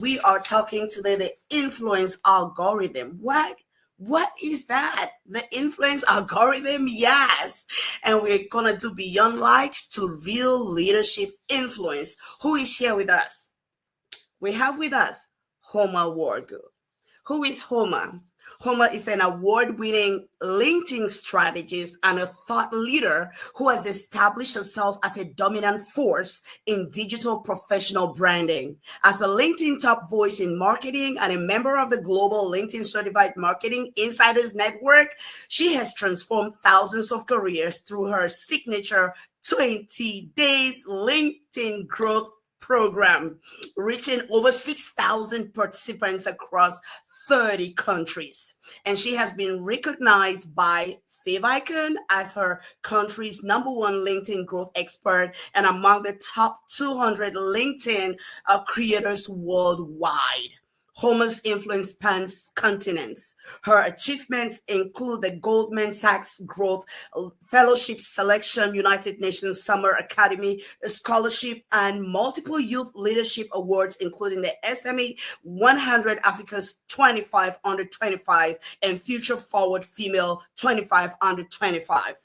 We are talking today the influence algorithm. What is that? The influence algorithm? Yes. And we're gonna do beyond likes to real leadership influence. Who is here with us? We have with us Homa Wargu. Who is Homa? Homa is an award-winning LinkedIn strategist and a thought leader who has established herself as a dominant force in digital professional branding. As a LinkedIn top voice in marketing and a member of the global LinkedIn Certified Marketing Insiders Network, she has transformed thousands of careers through her signature 20 days LinkedIn growth program, reaching over 6,000 participants across 30 countries. And she has been recognized by 𝐤𝐤𝐤 as her country's #1 LinkedIn growth expert and among the top 200 LinkedIn creators worldwide. Homa's influence spans continents. Her achievements include the Goldman Sachs Growth Fellowship Selection, United Nations Summer Academy Scholarship, and multiple youth leadership awards, including the SME 100 Africa's 25 under 25 and Future Forward Female 25 under 25.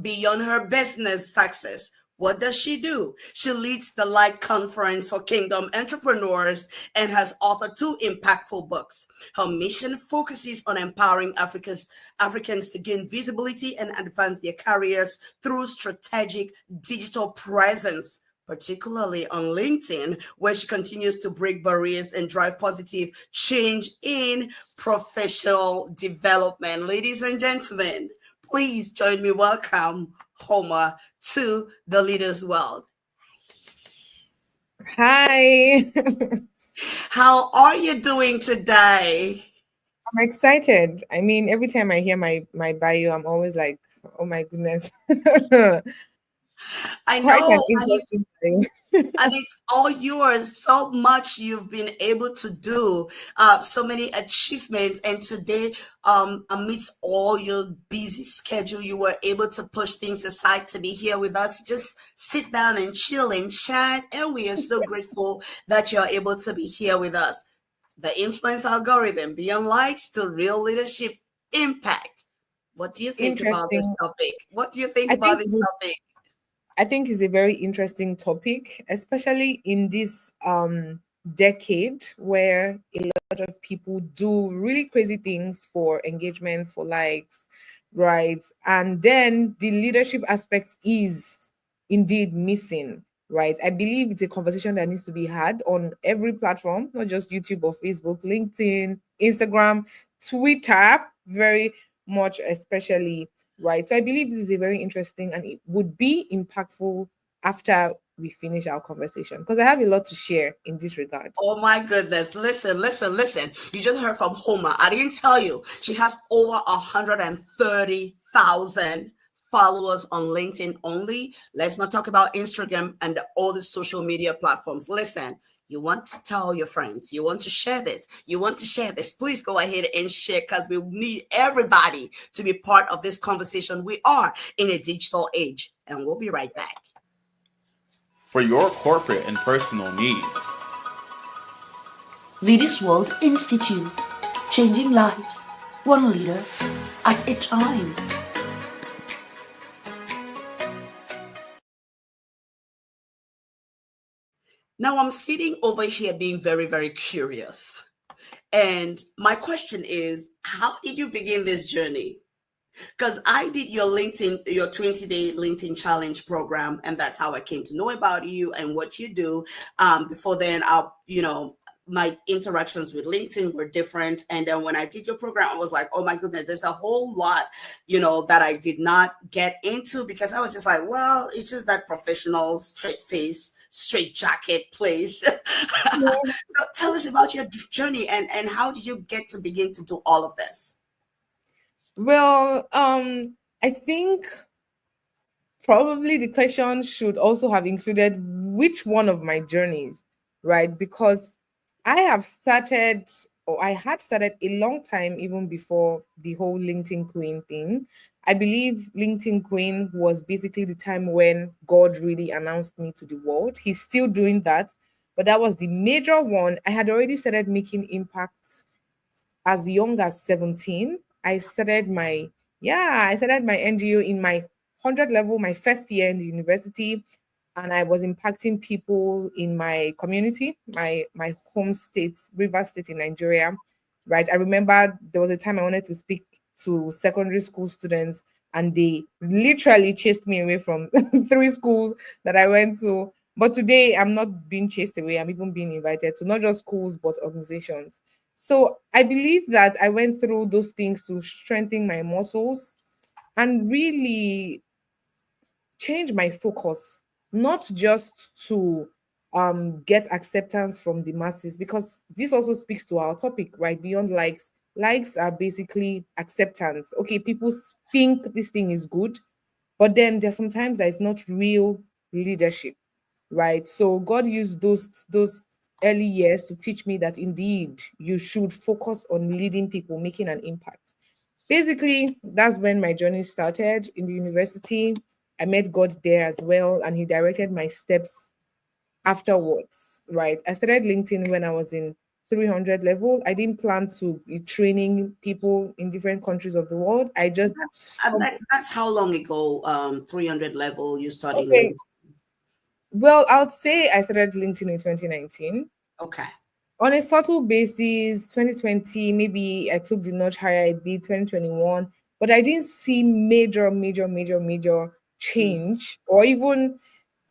Beyond her business success, what does she do? She leads the Light Conference for Kingdom Entrepreneurs and has authored 2 impactful books. Her mission focuses on empowering Africans to gain visibility and advance their careers through strategic digital presence, particularly on LinkedIn, where she continues to break barriers and drive positive change in professional development. Ladies and gentlemen, please join me. Welcome Homa to the Leaders World. Hi. How are you doing today? I'm excited. I mean, every time I hear my bio, I'm always like, oh my goodness. I Quite an know, interesting thing. and it's all yours. So much you've been able to do, so many achievements. And today, amidst all your busy schedule, you were able to push things aside to be here with us. Just sit down and chill and chat. And we are so grateful that you're able to be here with us. The influence algorithm, beyond likes to real leadership impact. What do you think about this Interesting. topic? What do you think I about think this topic? I think it's a very interesting topic, especially in this decade where a lot of people do really crazy things for engagements, for likes, right? And then the leadership aspect is indeed missing, right? I believe it's a conversation that needs to be had on every platform, not just YouTube or Facebook, LinkedIn, Instagram, Twitter, very much especially, right? So I believe this is a very interesting and it would be impactful after we finish our conversation because I have a lot to share in this regard. Oh my goodness. Listen. You just heard from Homa. I didn't tell you. She has over 130,000 followers on LinkedIn only. Let's not talk about Instagram and all the social media platforms. Listen, you want to tell your friends, you want to share this, please go ahead and share because we need everybody to be part of this conversation. We are in a digital age, and we'll be right back. For your corporate and personal needs. Leaders World Institute, changing lives, one leader at a time. Now I'm sitting over here being very, very curious. And my question is, how did you begin this journey? Because I did your 20-day LinkedIn challenge program, and that's how I came to know about you and what you do. Before then, my interactions with LinkedIn were different. And then when I did your program, I was like, oh my goodness, there's a whole lot, that I did not get into because I was just like, well, it's just that professional, straight face, straight jacket place. Yeah. So tell us about your journey and how did you get to begin to do all of this? Well, I think probably the question should also have included which one of my journeys, right? Because I had started a long time even before the whole LinkedIn Queen thing. I believe LinkedIn Queen was basically the time when God really announced me to the world. He's still doing that, but that was the major one. I had already started making impacts as young as 17. I started my NGO in my 100 level, my first year in the university, and I was impacting people in my community, my home state, River State in Nigeria. Right. I remember there was a time I wanted to speak to secondary school students, and they literally chased me away from three schools that I went to. But today I'm not being chased away. I'm even being invited to not just schools but organizations. So I believe that I went through those things to strengthen my muscles and really change my focus, not just to get acceptance from the masses, because this also speaks to our topic, right? Beyond likes. Likes are basically acceptance. Okay, people think this thing is good, but then there's sometimes that it's not real leadership, right? So God used those early years to teach me that indeed you should focus on leading people, making an impact. Basically, that's when my journey started in the university. I met God there as well, and He directed my steps afterwards, right? I started LinkedIn when I was in 300 level. I didn't plan to be training people in different countries of the world. I just stumbled. That's how long ago, 300 level, you started Okay, LinkedIn? well, I would say I started LinkedIn in 2019. Okay. On a subtle basis, 2020, maybe I took the notch higher a bit, 2021, but I didn't see major Mm, change or even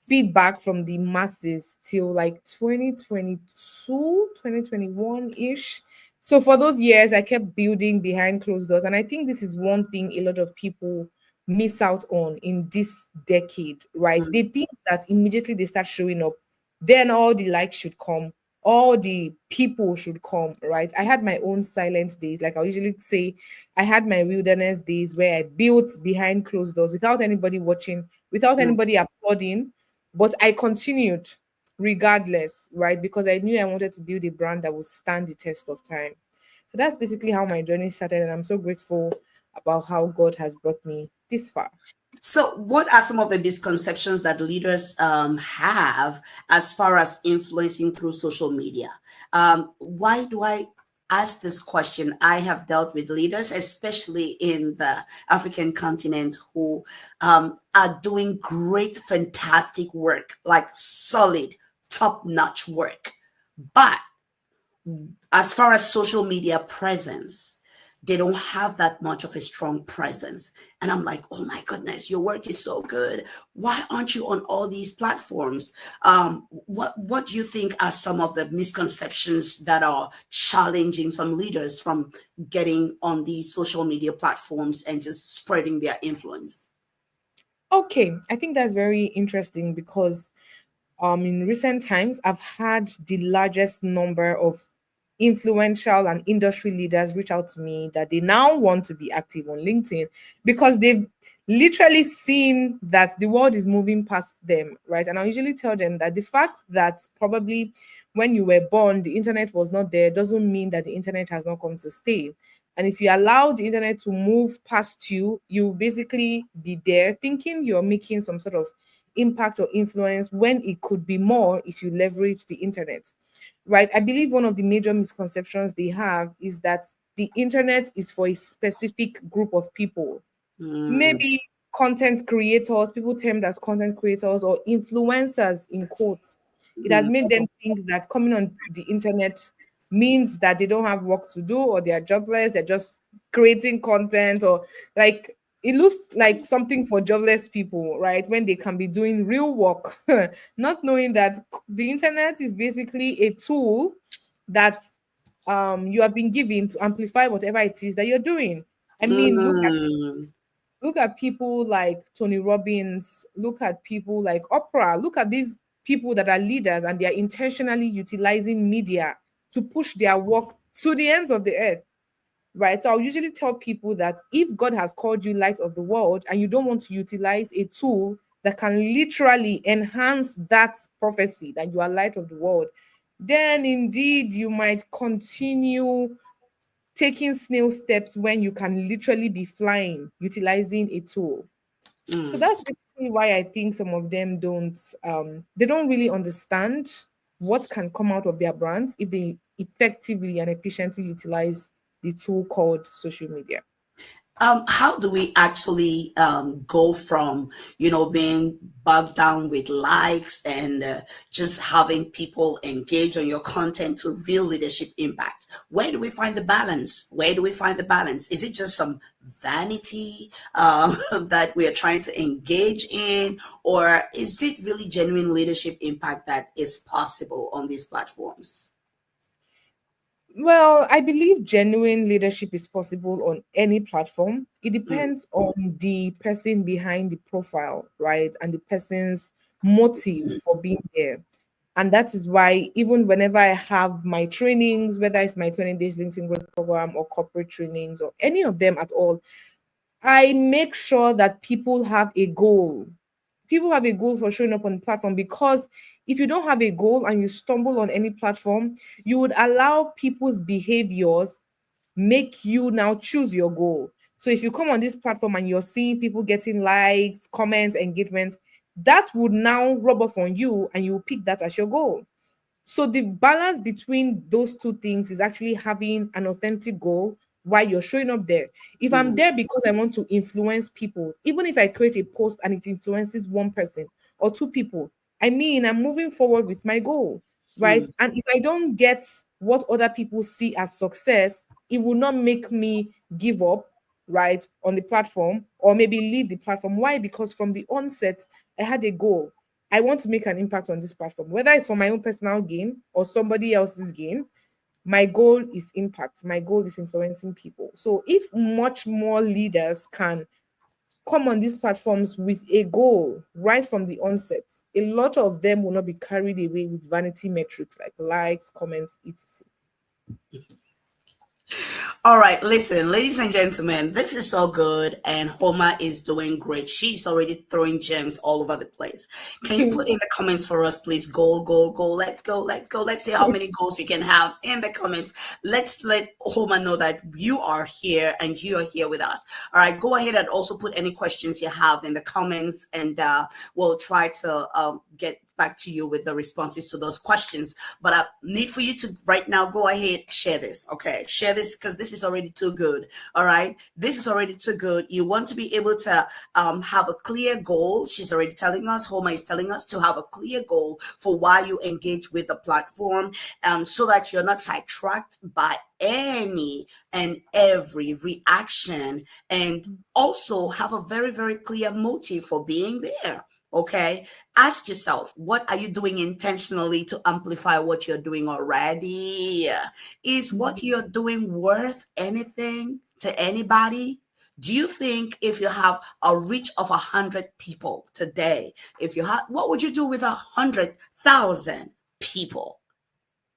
feedback from the masses till like 2022, 2021-ish. So for those years, I kept building behind closed doors. And I think this is one thing a lot of people miss out on in this decade, right? mm, They think that immediately they start showing up, then all the likes should come, all the people should come, right? I had my own silent days. Like I usually say, I had my wilderness days where I built behind closed doors without anybody watching, without mm. anybody applauding, but I continued regardless, right? Because I knew I wanted to build a brand that would stand the test of time. So that's basically how my journey started. And I'm so grateful about how God has brought me this far. So, what are some of the misconceptions that leaders have as far as influencing through social media? Why do I ask this question? I have dealt with leaders, especially in the African continent, who are doing great, fantastic work, like solid, top notch work. But as far as social media presence, they don't have that much of a strong presence. And I'm like, oh my goodness, your work is so good. Why aren't you on all these platforms? What do you think are some of the misconceptions that are challenging some leaders from getting on these social media platforms and just spreading their influence? Okay, I think that's very interesting because in recent times, I've had the largest number of influential and industry leaders reach out to me that they now want to be active on LinkedIn because they've literally seen that the world is moving past them, right? And I usually tell them that the fact that probably when you were born, the internet was not there doesn't mean that the internet has not come to stay. And if you allow the internet to move past you, you basically be there thinking you're making some sort of impact or influence when it could be more if you leverage the internet, right? I believe one of the major misconceptions they have is that the internet is for a specific group of people, Mm, maybe content creators, people termed as content creators or influencers in quotes. It has mhm, made them think that coming on the internet means that they don't have work to do or they are jobless, they're just creating content, or like it looks like something for jobless people, right? When they can be doing real work, not knowing that the internet is basically a tool that you have been given to amplify whatever it is that you're doing. I mean, mm, look at people like Tony Robbins, look at people like Oprah, look at these people that are leaders and they are intentionally utilizing media to push their work to the ends of the earth, right? So I'll usually tell people that if God has called you light of the world and you don't want to utilize a tool that can literally enhance that prophecy that you are light of the world, then indeed you might continue taking snail steps when you can literally be flying utilizing a tool. So mm. that's basically why I think some of them don't they don't really understand. what can come out of their brands if they effectively and efficiently utilize the tool called social media. How do we actually go from, being bogged down with likes and just having people engage on your content to real leadership impact? Where do we find the balance? Where do we find the balance? Is it just some vanity that we are trying to engage in, or is it really genuine leadership impact that is possible on these platforms? Well, I believe genuine leadership is possible on any platform. It Mm, depends on the person behind the profile, right? And the person's motive for being there. And that is why, even whenever I have my trainings, whether it's my 20 days LinkedIn growth program or corporate trainings or any of them at all, I make sure that people have a goal. People have a goal for showing up on the platform, because if you don't have a goal and you stumble on any platform, you would allow people's behaviors make you now choose your goal. So if you come on this platform and you're seeing people getting likes, comments, engagement, that would now rub off on you and you will pick that as your goal. So the balance between those two things is actually having an authentic goal while you're showing up there. If I'm mm, there because I want to influence people, even if I create a post and it influences one person or two people, I mean, I'm moving forward with my goal, right? mm, And if I don't get what other people see as success, it will not make me give up, right, on the platform or maybe leave the platform. Why? Because from the onset, I had a goal. I want to make an impact on this platform, whether it's for my own personal gain or somebody else's gain. My goal is impact. My goal is influencing people. So if much more leaders can come on these platforms with a goal right from the onset, a lot of them will not be carried away with vanity metrics like likes, comments, etc. All right, listen, ladies and gentlemen, this is so good, and Homa is doing great. She's already throwing gems all over the place. Can you put in the comments for us, please? Goal, goal, goal. Let's go, let's go. Let's see how many goals we can have in the comments. Let's let Homa know that you are here and you are here with us. All right, go ahead and also put any questions you have in the comments, and we'll try to get back to you with the responses to those questions. But I need for you to right now go ahead, share this. Okay, share this because this is already too good. All right, this is already too good. You want to be able to have a clear goal. She's already telling us, Homa is telling us to have a clear goal for why you engage with the platform, so that you're not sidetracked by any and every reaction, and also have a very, very clear motive for being there. Okay, ask yourself, what are you doing intentionally to amplify what you're doing already? Is what you're doing worth anything to anybody? Do you think if you have a reach of 100 people today, if you have, what would you do with 100,000 people?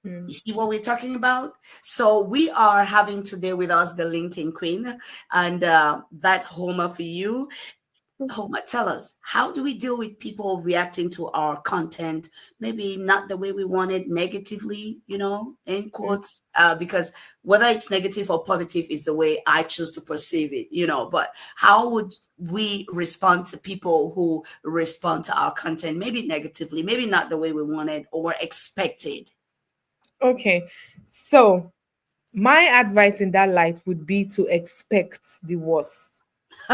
You Mm. see what we're talking about? So we are having today with us the LinkedIn Queen, and that's Homer for you. Homa, tell us, how do we deal with people reacting to our content, maybe not the way we want it, negatively, in Mm. quotes, because whether it's negative or positive is the way I choose to perceive it, but how would we respond to people who respond to our content, maybe negatively, maybe not the way we wanted or expected? Okay, so my advice in that light would be to expect the worst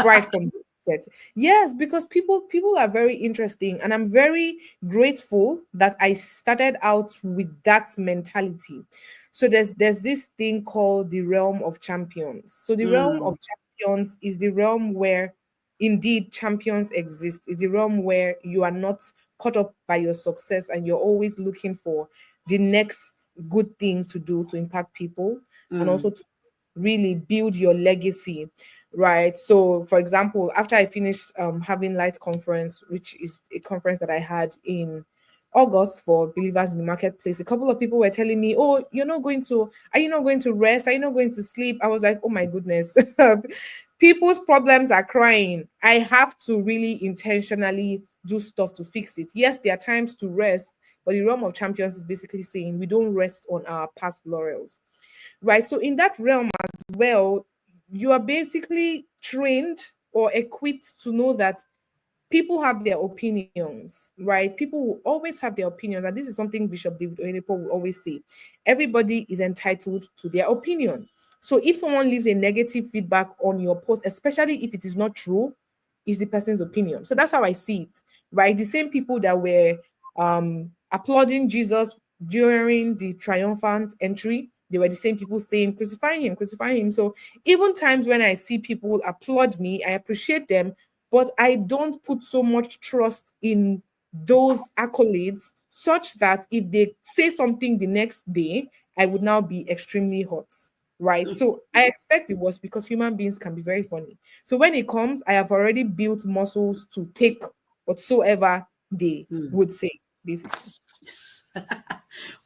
right from the set. Yes, because people are very interesting, and I'm very grateful that I started out with that mentality. So there's this thing called the realm of champions. So the realm Mm, of champions is the realm where indeed champions exist. Is the realm where you are not caught up by your success and you're always looking for the next good thing to do to impact people and also mm, to really build your legacy, right? So for example, after I finished having Light Conference, which is a conference that I had in August for believers in the marketplace, a couple of people were telling me, oh, are you not going to rest, are you not going to sleep? I was like, oh my goodness. People's problems are crying. I have to really intentionally do stuff to fix it. Yes, there are times to rest, but the realm of champions is basically saying we don't rest on our past laurels, right? So in that realm as well, you are basically trained or equipped to know that people have their opinions, right? People will always have their opinions. And this is something Bishop David Oyedepo will always say. Everybody is entitled to their opinion. So if someone leaves a negative feedback on your post, especially if it is not true, is the person's opinion. So that's how I see it, right? The same people that were applauding Jesus during the triumphant entry, they were the same people saying, crucify him, crucify him. So even times when I see people applaud me, I appreciate them, but I don't put so much trust in those accolades such that if they say something the next day, I would now be extremely hot, right? So I expect it was because human beings can be very funny. So when it comes, I have already built muscles to take whatsoever they would say, basically.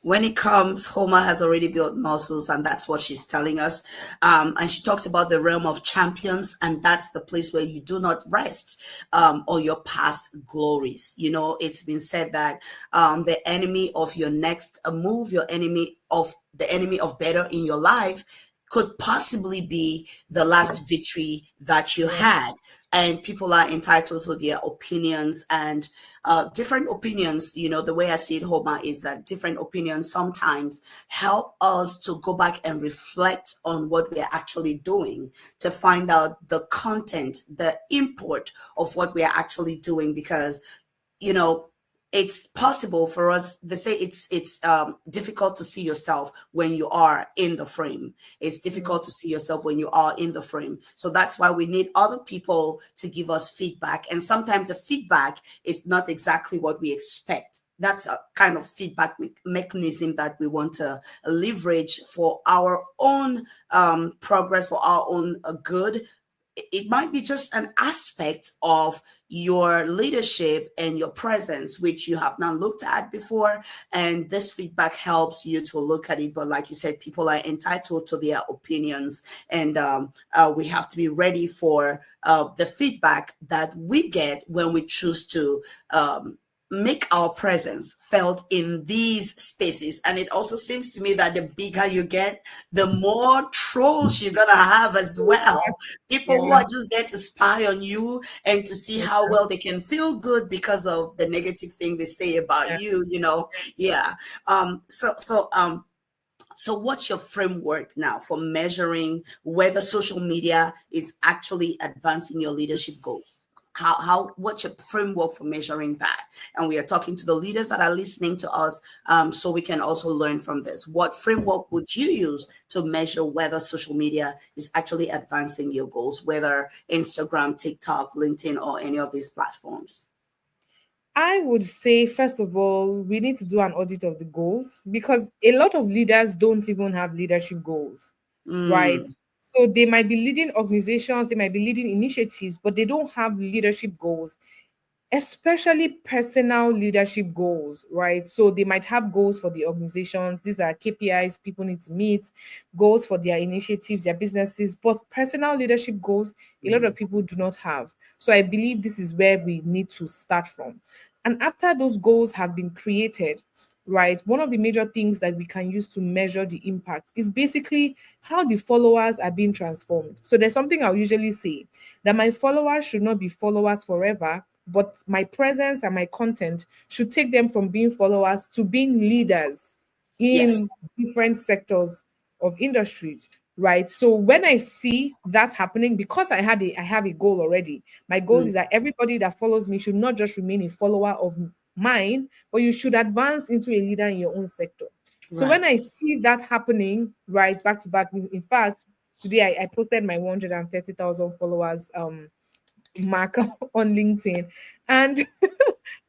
When it comes, Homer has already built muscles, and that's what she's telling us. And she talks about the realm of champions, and that's the place where you do not rest on your past glories. You know, it's been said that the enemy of your next move, the enemy of better in your life, could possibly be the last victory that you had. And people are entitled to their opinions, and different opinions, you know, the way I see it, Homer, is that different opinions sometimes help us to go back and reflect on what we're actually doing, to find out the content, the import of what we're actually doing, because, you know, it's possible for us. They say it's difficult to see yourself when you are in the frame. It's difficult to see yourself when you are in the frame. So that's why we need other people to give us feedback. And sometimes the feedback is not exactly what we expect. That's a kind of feedback mechanism that we want to leverage for our own progress, for our own good. It might be just an aspect of your leadership and your presence, which you have not looked at before. And this feedback helps you to look at it. But like you said, people are entitled to their opinions. And we have to be ready for the feedback that we get when we choose to make our presence felt in these spaces. And it also seems to me that the bigger you get, the more trolls you're gonna have as well. People who are just there to spy on you and to see how well they can feel good because of the negative thing they say about you, you know. So what's your framework now for measuring whether social media is actually advancing your leadership goals? What's your framework for measuring that? And we are talking to the leaders that are listening to us, so we can also learn from this. What framework would you use to measure whether social media is actually advancing your goals, whether Instagram, TikTok, LinkedIn, or any of these platforms? I would say, first of all, we need to do an audit of the goals, because a lot of leaders don't even have leadership goals, right? So they might be leading organizations, they might be leading initiatives, but they don't have leadership goals, especially personal leadership goals, right? So they might have goals for the organizations. These are KPIs people need to meet, goals for their initiatives, their businesses, but personal leadership goals, a lot of people do not have. So I believe this is where we need to start from. And after those goals have been created, right, one of the major things that we can use to measure the impact is basically how the followers are being transformed. So there's something I'll usually say, that my followers should not be followers forever, but my presence and my content should take them from being followers to being leaders Yes. in different sectors of industries, right? So when I see that happening, because I have a goal already. My goal is that everybody that follows me should not just remain a follower of mine, but you should advance into a leader in your own sector. So when I see that happening, right, back to back, in fact, today I posted my 130,000 followers mark on LinkedIn, and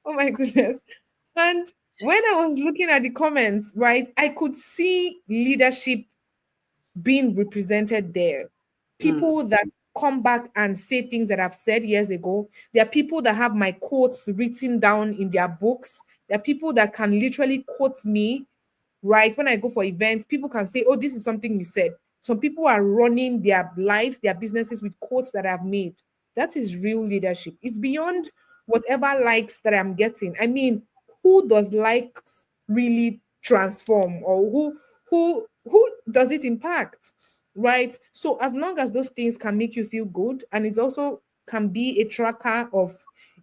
oh my goodness. And when I was looking at the comments, right, I could see leadership being represented there. People that come back and say things that I've said years ago. There are people that have my quotes written down in their books. There are people that can literally quote me, right? When I go for events, people can say, oh, this is something you said. Some people are running their lives, their businesses with quotes that I've made. That is real leadership. It's beyond whatever likes that I'm getting. I mean, who does likes really transform, or who does it impact, right? So as long as those things can make you feel good, and it also can be a tracker of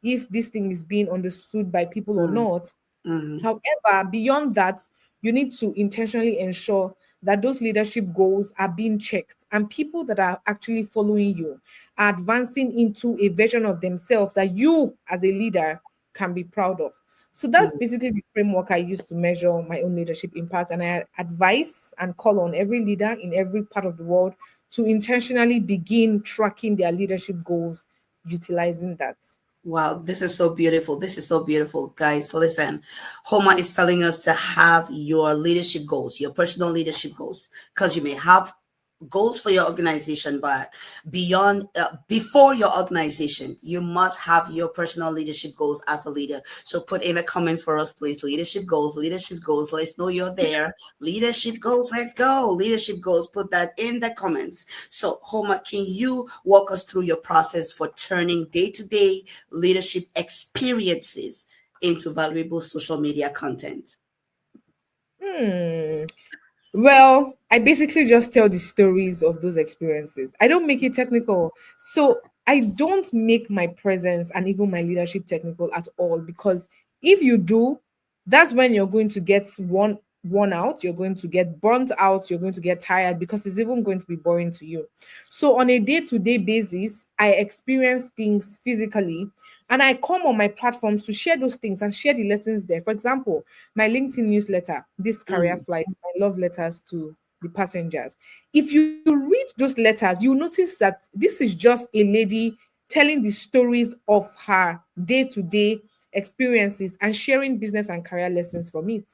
if this thing is being understood by people or Mm, not. mm, However, beyond that, you need to intentionally ensure that those leadership goals are being checked and people that are actually following you are advancing into a version of themselves that you, as a leader, can be proud of. So that's mm. basically the framework I use to measure my own leadership impact. And I advise and call on every leader in every part of the world to intentionally begin tracking their leadership goals utilizing that. Wow, this is so beautiful. This is so beautiful, guys. Listen, Homa is telling us to have your leadership goals, your personal leadership goals, because you may have goals for your organization, but beyond, before your organization, you must have your personal leadership goals as a leader. So put in the comments for us, please. Leadership goals, leadership goals. Let's know you're there. Leadership goals, let's go. Leadership goals, put that in the comments. So, Homa, can you walk us through your process for turning day-to-day leadership experiences into valuable social media content? Hmm. Well, I basically just tell the stories of those experiences. I don't make it technical. So I don't make my presence and even my leadership technical at all, because if you do, that's when you're going to get one out, you're going to get burnt out, you're going to get tired, because it's even going to be boring to you. So on a day-to-day basis, I experience things physically and I come on my platforms to share those things and share the lessons there. For example, my LinkedIn newsletter, this career Mm, flight, my love letters to the passengers. If you read those letters, you notice that this is just a lady telling the stories of her day-to-day experiences and sharing business and career lessons from it.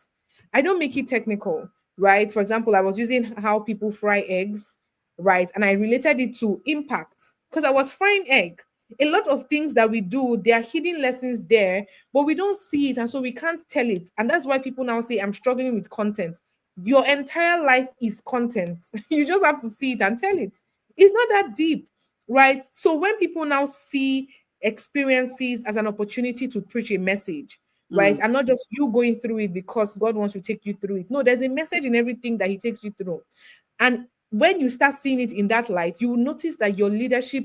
I don't make it technical, right? For example, I was using how people fry eggs, right? And I related it to impact because I was frying egg. A lot of things that we do, there are hidden lessons there, but we don't see it. And so we can't tell it. And that's why people now say, I'm struggling with content. Your entire life is content. You just have to see it and tell it. It's not that deep, right? So when people now see experiences as an opportunity to preach a message, right? mm, And not just you going through it because God wants to take you through it. No, there's a message in everything that He takes you through. And when you start seeing it in that light, you will notice that your leadership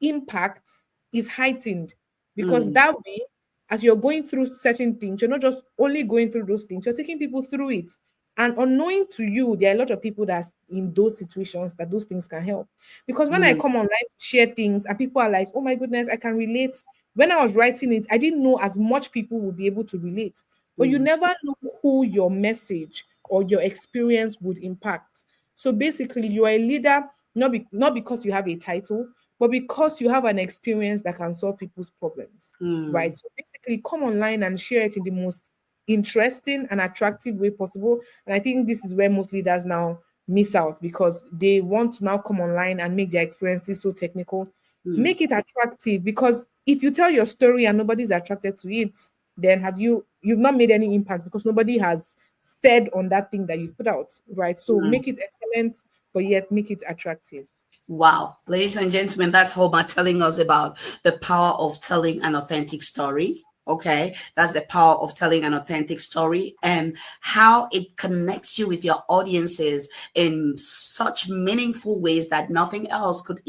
impact is heightened, because mm, that way, as you're going through certain things, you're not just only going through those things, you're taking people through it. And unknowing to you, there are a lot of people that's in those situations that those things can help. Because when I mm, come online to share things and people are like, oh my goodness, I can relate. When I was writing it, I didn't know as much people would be able to relate. But you mm, never know who your message or your experience would impact. So basically, you are a leader not because you have a title, but because you have an experience that can solve people's problems, right? mm, So basically, come online and share it in the most interesting and attractive way possible. And I think this is where most leaders now miss out, because they want to now come online and make their experiences so technical. mm, Make it attractive, because if you tell your story and nobody's attracted to it, then you've not made any impact, because nobody has fed on that thing that you've put out, right? So mm. make it excellent, but yet make it attractive. Wow, ladies and gentlemen, that's Homa telling us about the power of telling an authentic story. Okay, that's the power of telling an authentic story and how it connects you with your audiences in such meaningful ways that nothing else could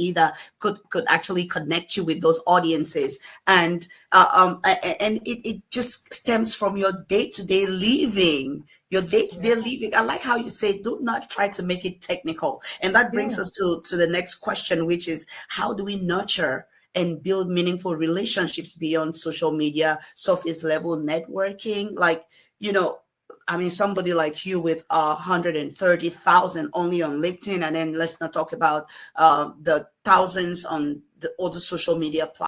actually connect you with those audiences. And it just stems from your day-to-day living. Your day-to-day living. I like how you say, do not try to make it technical. And that brings Yeah. us to the next question, which is, how do we nurture and build meaningful relationships beyond social media, surface level networking? Like, you know, I mean, somebody like you with 130,000 only on LinkedIn, and then let's not talk about the thousands on the other social media platforms.